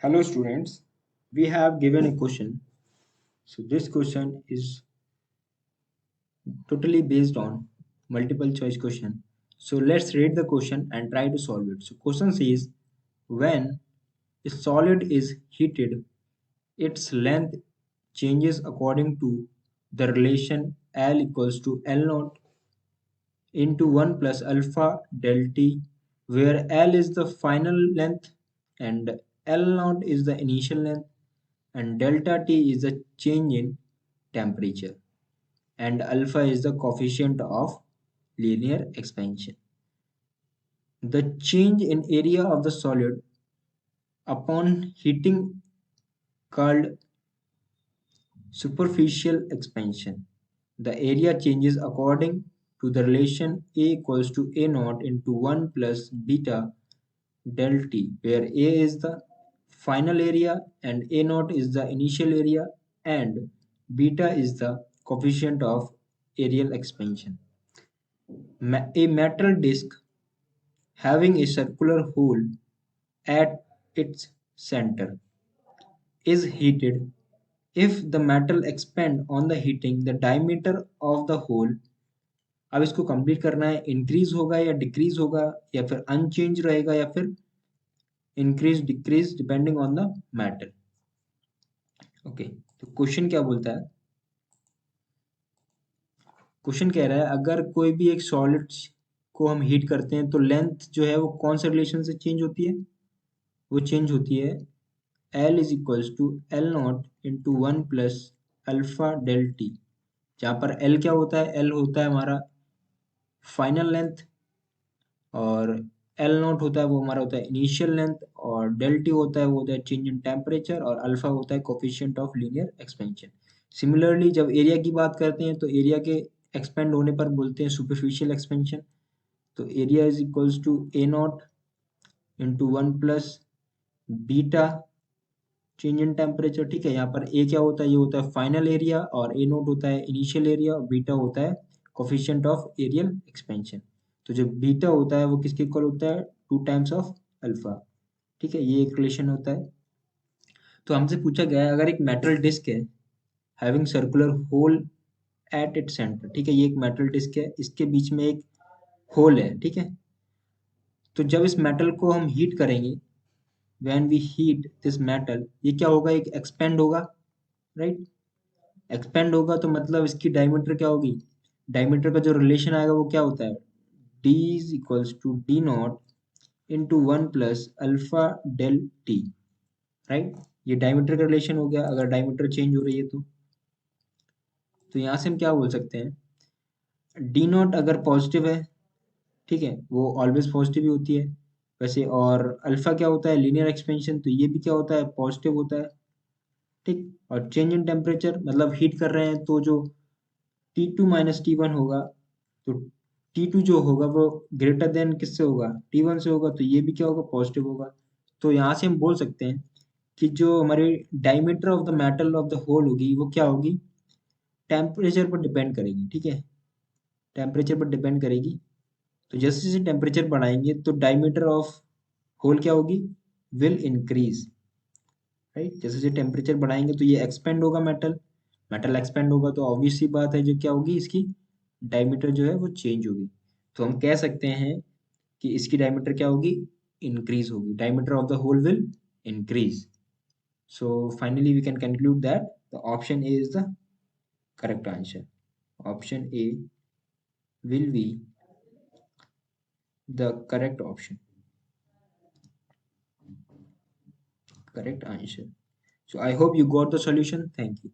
Hello students, we have given a question. So this question is totally based on multiple choice question. So let's read the question and try to solve it. So question says when a solid is heated, its length changes according to the relation L equals to L naught into 1 plus alpha del T, where L is the final length and L naught is the initial length and delta T is the change in temperature and alpha is the coefficient of linear expansion. The change in area of the solid upon heating called superficial expansion. The area changes according to the relation A equals to A naught into 1 plus beta del T, where A is the final area and A naught is the initial area and beta is the coefficient of areal expansion. A metal disc having a circular hole at its center is heated. If the metal expand on the heating, the diameter of the hole, अब इसको complete करना है, increase होगा या decrease होगा या फिर unchange रहेगा या फिर increase decrease depending on the matter. Okay, तो क्वेश्चन क्या बोलता है? क्वेश्चन कह रहा है अगर कोई भी एक सॉलिड को हम हीट करते हैं तो लेंथ जो है वो कौन से रिलेशन से चेंज होती है? वो चेंज होती है L is equals to L not into 1 plus alpha del T, जहाँ पर L क्या होता है? L होता है हमारा फाइनल लेंथ और एल नॉट होता है वो हमारा होता है इनिशियल लेंथ और डेल टी होता है वो होता है चेंज इन टेम्परेचर और अल्फा होता है coefficient of linear expansion. Similarly जब एरिया की बात करते हैं तो एरिया के एक्सपेंड होने पर बोलते हैं सुपरफिशियल एक्सपेंशन. तो area is equals to A not into 1 plus beta change in temperature. ठीक है, यहाँ पर ए क्या होता है? ये होता है फाइनल एरिया और ए नोट होता है इनिशियल एरिया और बीटा होता है कोफिशिएंट ऑफ एरियल एक्सपेंशन. तो जो बीटा होता है वो किसके इक्वल होता है? 2 टाइम्स ऑफ अल्फा. ठीक है, ये एक रिलेशन होता है. तो हमसे पूछा गया है अगर एक मेटल डिस्क है having circular hole at it centre. ठीक है, ये एक मेटल डिस्क है, इसके बीच में एक होल है. ठीक है, तो जब इस मेटल को हम हीट करेंगे, when we heat this metal, ये क्या होगा? एक एक्सपेंड होगा, राइट? एक्सपेंड होगा तो मतलब इसकी डायमीटर क्या होगी? डायमीटर का जो रिलेशन आएगा वो क्या होता है? d is equals to D not into 1 plus alpha del T, right? ये डायमीटर का रिलेशन हो गया अगर डायमीटर चेंज हो रही है तो यहाँ से हम क्या बोल सकते हैं? डी नॉट अगर पॉजिटिव है, ठीक है, वो ऑलवेज पॉजिटिव ही होती है वैसे, और अल्फा क्या होता है? लीनियर एक्सपेंशन, तो ये भी क्या होता है? पॉजिटिव होता है. ठीक, और चेंज इन टेम्परेचर मतलब हीट कर रहे हैं तो जो T2 माइनस T1 होगा, तो T2 जो होगा वो ग्रेटर देन किससे होगा? T1 से होगा, तो ये भी क्या होगा? पॉजिटिव होगा. तो यहाँ से हम बोल सकते हैं कि जो हमारी diameter of the metal of the hole होगी वो क्या होगी? टेम्परेचर पर डिपेंड करेगी. ठीक है, टेम्परेचर पर डिपेंड करेगी. तो जैसे जैसे टेम्परेचर बढ़ाएंगे तो डायमीटर ऑफ होल क्या होगी? Will increase, right? जैसे जैसे टेम्परेचर बढ़ाएंगे तो ये एक्सपेंड होगा मेटल. मेटल एक्सपेंड होगा तो ऑब्वियस सी बात है जो क्या होगी? इसकी डायमीटर जो है वो चेंज होगी. तो हम कह सकते हैं कि इसकी डायमीटर क्या होगी? इंक्रीज होगी. Diameter of the hole will increase. So finally we can conclude that the option A is the correct answer. Option A will be the correct option, correct answer. So I hope you got the solution. Thank you.